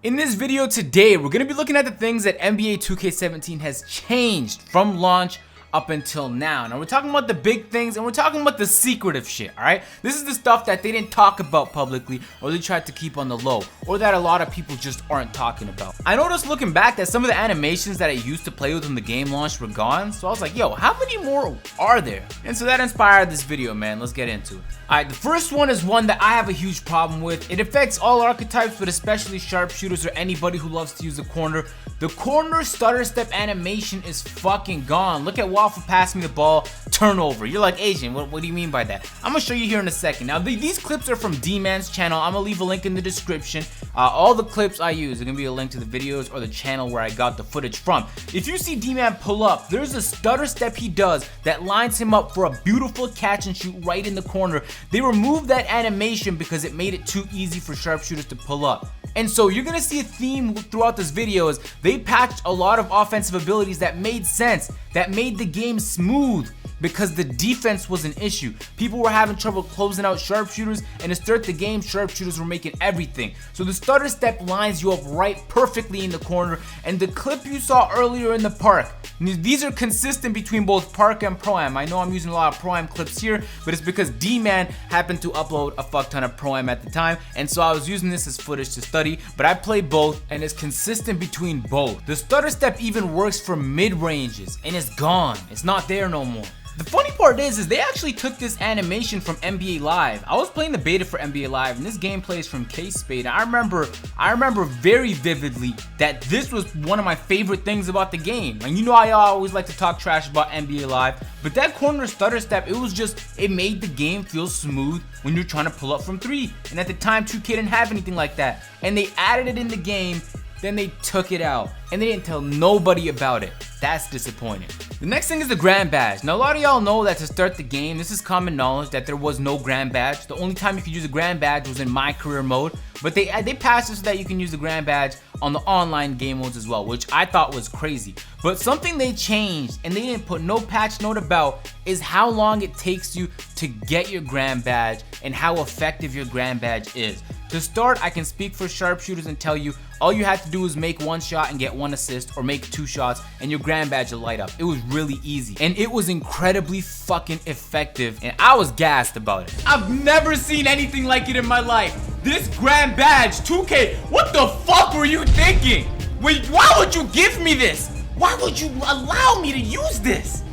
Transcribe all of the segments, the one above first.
In this video today, we're going to be looking at the things that NBA 2K17 has changed from launch up until now. Now we're talking about the big things and we're talking about the secretive shit, alright? This is the stuff that they didn't talk about publicly or they tried to keep on the low or that a lot of people just aren't talking about. I noticed looking back that some of the animations that I used to play with when the game launched were gone, so I was like, yo, how many more are there? And so that inspired this video, man. Let's get into it. Alright, the first one is one that I have a huge problem with. It affects all archetypes, but especially sharpshooters or anybody who loves to use the corner. The corner stutter step animation is fucking gone. Look at Waffle pass me the ball, turnover. You're like, Asian, what do you mean by that? I'm gonna show you here in a second. Now, these clips are from D-Man's channel. I'm gonna leave a link in the description. All the clips I use are gonna be a link to the videos or the channel where I got the footage from. If you see D-Man pull up, there's a stutter step he does that lines him up for a beautiful catch and shoot right in the corner. They removed that animation because it made it too easy for sharpshooters to pull up. And so you're gonna see a theme throughout this video is they patched a lot of offensive abilities that made sense, that made the game smooth because the defense was an issue. People were having trouble closing out sharpshooters, and to start the game, sharpshooters were making everything. So the stutter step lines you up right perfectly in the corner, and the clip you saw earlier in the park, these are consistent between both park and pro-am. I know I'm using a lot of pro-am clips here, but it's because D-Man happened to upload a fuck ton of pro-am at the time, and so I was using this as footage to study, but I play both, and it's consistent between both. The stutter step even works for mid-ranges, and it's gone. It's not there no more. The funny part is they actually took this animation from NBA Live. I was playing the beta for NBA Live, and this gameplay is from K-Spade. I remember very vividly that this was one of my favorite things about the game. And you know I always like to talk trash about NBA Live, but that corner stutter step, it made the game feel smooth when you're trying to pull up from three. And at the time, 2K didn't have anything like that. And they added it in the game, then they took it out, and they didn't tell nobody about it. That's disappointing. The next thing is the grand badge. Now a lot of y'all know that to start the game, this is common knowledge that there was no grand badge. The only time you could use a grand badge was in my career mode, but they passed it so that you can use the grand badge on the online game modes as well, which I thought was crazy. But something they changed and they didn't put no patch note about is how long it takes you to get your grand badge and how effective your grand badge is. To start, I can speak for sharpshooters and tell you all you have to do is make one shot and get one assist, or make two shots and your grand badge will light up. It was really easy and it was incredibly fucking effective, and I was gassed about it. I've never seen anything like it in my life. This grand badge, 2K, what the fuck were you thinking? Wait, why would you give me this? Why would you allow me to use this?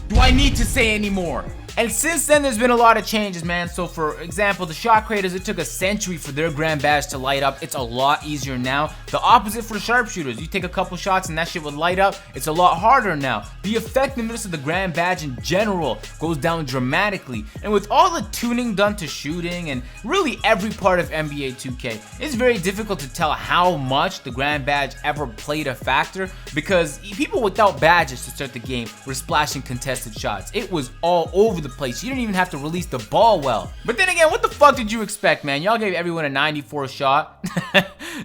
Do I need to say any more? And since then, there's been a lot of changes, man. So for example, the shot creators, it took a century for their grand badge to light up. It's a lot easier now. The opposite for the sharpshooters. You take a couple shots and that shit would light up. It's a lot harder now. The effectiveness of the grand badge in general goes down dramatically. And with all the tuning done to shooting and really every part of NBA 2K, it's very difficult to tell how much the grand badge ever played a factor, because people without badges to start the game were splashing contested shots. It was all over the place. You didn't even have to release the ball well. But then again, what the fuck did you expect, man? Y'all gave everyone a 94 shot.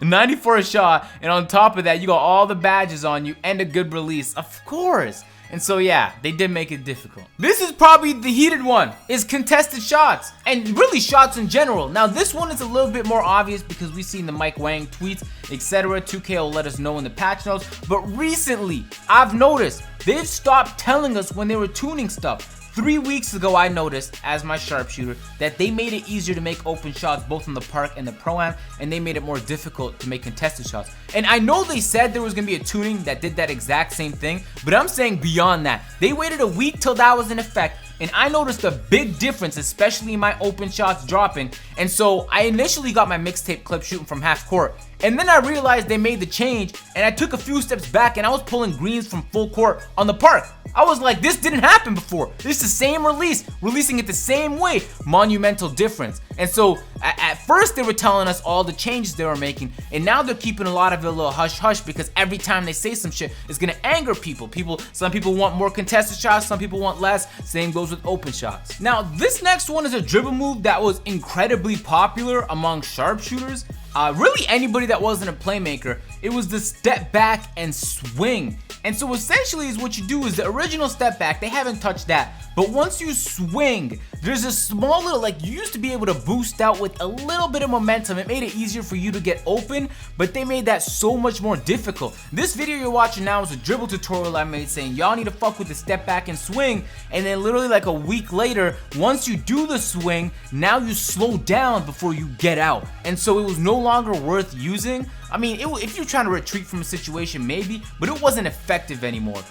94 shot, and on top of that, you got all the badges on you and a good release. Of course. And so yeah, they did make it difficult. This is probably the heated one, is contested shots, and really shots in general. Now this one is a little bit more obvious because we've seen the Mike Wang tweets, etc. 2K will let us know in the patch notes, but recently I've noticed they've stopped telling us when they were tuning stuff. 3 weeks ago, I noticed, as my sharpshooter, that they made it easier to make open shots both in the park and the pro-am, and they made it more difficult to make contested shots. And I know they said there was going to be a tuning that did that exact same thing, but I'm saying beyond that. They waited a week till that was in effect, and I noticed a big difference, especially in my open shots dropping. And so I initially got my mixtape clip shooting from half court, and then I realized they made the change, and I took a few steps back and I was pulling greens from full court on the park. I was like, this didn't happen before. This is the same release, releasing it the same way. Monumental difference. And so at first they were telling us all the changes they were making, and now they're keeping a lot of it a little hush hush, because every time they say some shit, it's gonna anger people. Some people want more contested shots, some people want less. Same goes with open shots. Now this next one is a dribble move that was incredibly popular among sharpshooters. Really anybody that wasn't a playmaker. It was the step back and swing. And so essentially is what you do is the original step back, they haven't touched that. But once you swing, there's a small little, like you used to be able to boost out with a little bit of momentum. It made it easier for you to get open, but they made that so much more difficult. This video you're watching now is a dribble tutorial I made saying y'all need to fuck with the step back and swing. And then literally like a week later, once you do the swing, now you slow down before you get out. And so it was no longer worth using. I mean, if you're trying to retreat from a situation, maybe, but it wasn't effective anymore.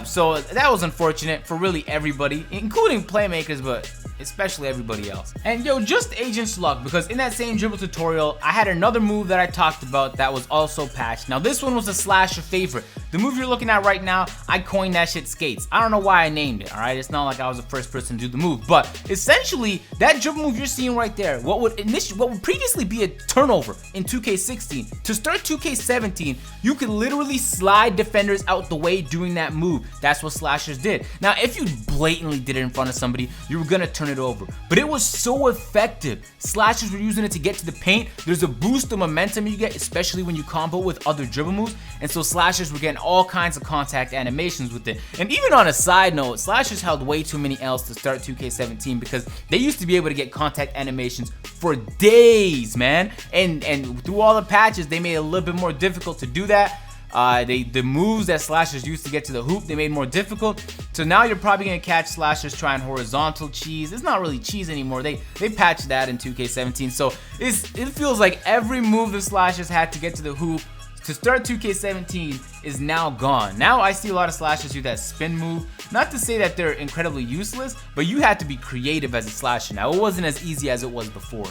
So that was unfortunate for really everybody, including playmakers, but especially everybody else. And yo, just Agent's luck, because in that same dribble tutorial, I had another move that I talked about that was also patched. Now this one was a slasher favorite. The move you're looking at right now, I coined that shit skates. I don't know why I named it, alright? It's not like I was the first person to do the move, but essentially, that dribble move you're seeing right there, what would previously be a turnover in 2K16, to start 2K17, you could literally slide defenders out the way doing that move. That's what slashers did. Now, if you blatantly did it in front of somebody, you were gonna turn it over, but it was so effective. Slashers were using it to get to the paint. There's a boost of momentum you get, especially when you combo with other dribble moves, and so slashers were getting all kinds of contact animations with it. And even on a side note, slashers held way too many L's to start 2K17 because they used to be able to get contact animations for days, man, and through all the patches they made it a little bit more difficult to do that. The moves that slashers used to get to the hoop, they made more difficult. So now you're probably gonna catch slashers trying horizontal cheese. It's not really cheese anymore. They patched that in 2K17. So it feels like every move the slashers had to get to the hoop to start 2K17 is now gone. Now I see a lot of slashers do that spin move. Not to say that they're incredibly useless, but you had to be creative as a slasher. Now it wasn't as easy as it was before.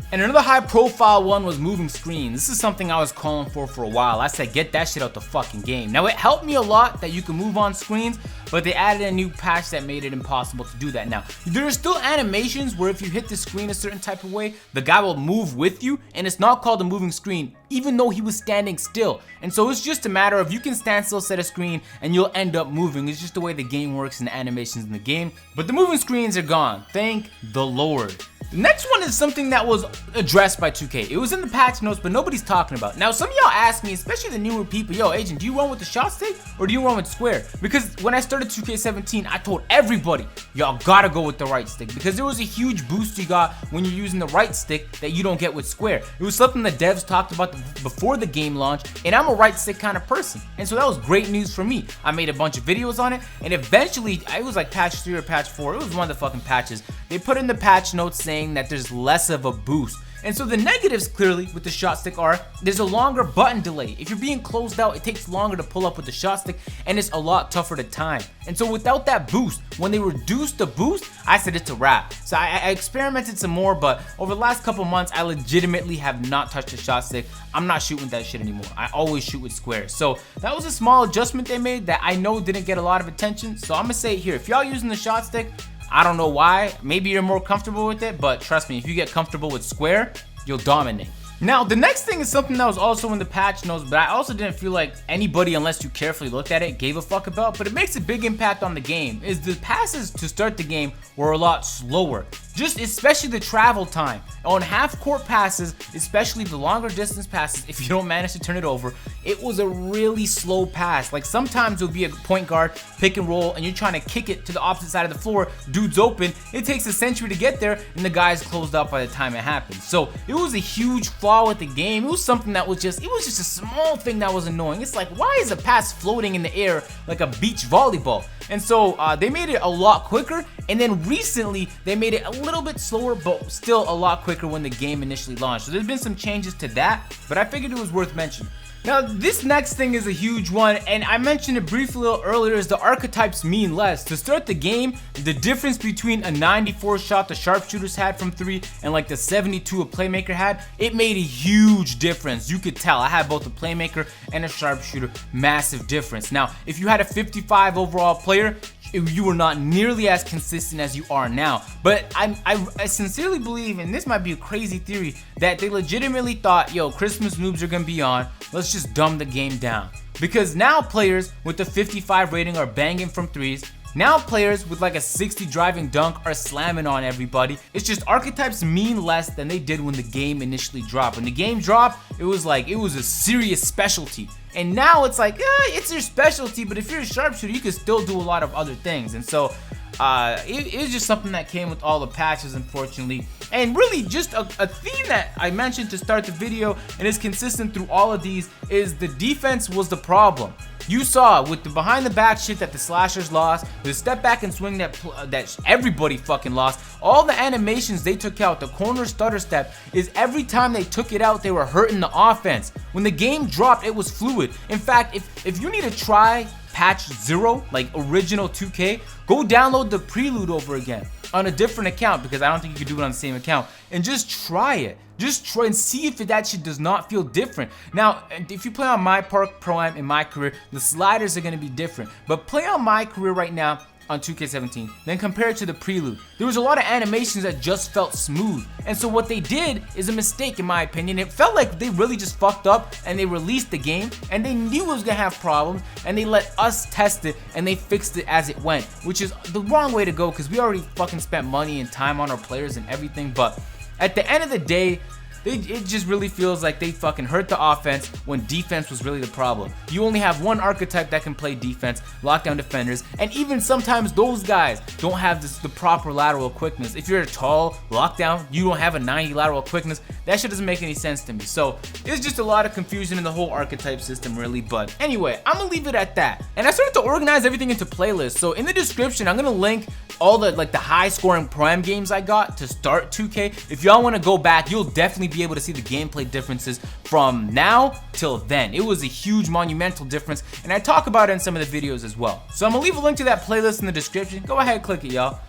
And another high profile one was moving screens. This is something I was calling for a while. I said get that shit out the fucking game. Now it helped me a lot that you can move on screens, but they added a new patch that made it impossible to do that now. There are still animations where if you hit the screen a certain type of way, the guy will move with you, and it's not called a moving screen, even though he was standing still. And so it's just a matter of you can stand still, set a screen, and you'll end up moving. It's just the way the game works and the animations in the game. But the moving screens are gone. Thank the Lord. The next one is something that was addressed by 2K. It was in the patch notes, but nobody's talking about it. Now, some of y'all ask me, especially the newer people, yo, Agent, do you run with the shot stick or do you run with square? Because when I started 2K17, I told everybody, y'all gotta go with the right stick, because there was a huge boost you got when you're using the right stick that you don't get with square. It was something the devs talked about before the game launch, and I'm a right stick kind of person. And so that was great news for me. I made a bunch of videos on it, and eventually, it was like patch 3 or patch 4. It was one of the fucking patches. They put in the patch notes saying that there's less of a boost. And so the negatives clearly with the shot stick are there's a longer button delay. If you're being closed out, it takes longer to pull up with the shot stick, and it's a lot tougher to time. And so without that boost, when they reduced the boost, I said it's a wrap. So I experimented some more, but over the last couple months, I legitimately have not touched the shot stick. I'm not shooting with that shit anymore. I always shoot with squares. So that was a small adjustment they made that I know didn't get a lot of attention. So I'm gonna say it here, if y'all using the shot stick, I don't know why, maybe you're more comfortable with it, but trust me, if you get comfortable with square, you'll dominate. Now, the next thing is something that was also in the patch notes, but I also didn't feel like anybody, unless you carefully looked at it, gave a fuck about, but it makes a big impact on the game, is the passes to start the game were a lot slower. Just especially the travel time. On half-court passes, especially the longer distance passes, if you don't manage to turn it over, it was a really slow pass. Like sometimes it would be a point guard, pick and roll, and you're trying to kick it to the opposite side of the floor, dude's open, it takes a century to get there, and the guy's closed out by the time it happens. So it was a huge flaw with the game. It was something that was just, it was just a small thing that was annoying. It's like, why is a pass floating in the air like a beach volleyball? And so they made it a lot quicker, and then recently they made it a little bit slower, but still a lot quicker when the game initially launched. So there's been some changes to that, but I figured it was worth mentioning. Now, this next thing is a huge one, and I mentioned it briefly a little earlier, is the archetypes mean less. To start the game, the difference between a 94 shot the sharpshooters had from 3 and like the 72 a playmaker had, it made a huge difference. You could tell. I had both a playmaker and a sharpshooter. Massive difference. Now, if you had a 55 overall player, you were not nearly as consistent as you are now. But I sincerely believe, and this might be a crazy theory, that they legitimately thought, yo, Christmas noobs are gonna be on, let's just dumb the game down. Because now players with the 55 rating are banging from threes, Now players with like a 60 driving dunk are slamming on everybody. It's just archetypes mean less than they did when the game initially dropped. When the game dropped, it was a serious specialty. And now it's like, it's your specialty, but if you're a sharpshooter, you can still do a lot of other things. And so it's just something that came with all the patches, unfortunately. And really just a theme that I mentioned to start the video and is consistent through all of these is the defense was the problem. You saw with the behind the back shit that the slashers lost, the step back and swing that everybody fucking lost, all the animations they took out, the corner stutter step, is every time they took it out, they were hurting the offense. When the game dropped, it was fluid. In fact, if you need to try patch 0, like original 2K, go download the prelude over again on a different account, because I don't think you can do it on the same account, and just try it. Just try and see if that shit does not feel different. Now, if you play on my Park Pro Am in my career, the sliders are gonna be different. But play on my career right now on 2K17, then compare it to the prelude. There was a lot of animations that just felt smooth. And so what they did is a mistake in my opinion. It felt like they really just fucked up and they released the game and they knew it was gonna have problems and they let us test it and they fixed it as it went, which is the wrong way to go because we already fucking spent money and time on our players and everything. But at the end of the day, it just really feels like they fucking hurt the offense when defense was really the problem. You only have one archetype that can play defense, lockdown defenders, and even sometimes those guys don't have the proper lateral quickness. If you're a tall lockdown, you don't have a 90 lateral quickness. That shit doesn't make any sense to me. So it's just a lot of confusion in the whole archetype system really. But anyway, I'm gonna leave it at that. And I started to organize everything into playlists. So in the description, I'm gonna link all the high scoring prime games I got to start 2K. If y'all want to go back, you'll definitely be able to see the gameplay differences from now till then. It was a huge monumental difference and I talk about it in some of the videos as well. So I'm gonna leave a link to that playlist in the description. Go ahead, click it, y'all.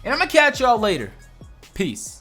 And I'm gonna catch y'all later. Peace.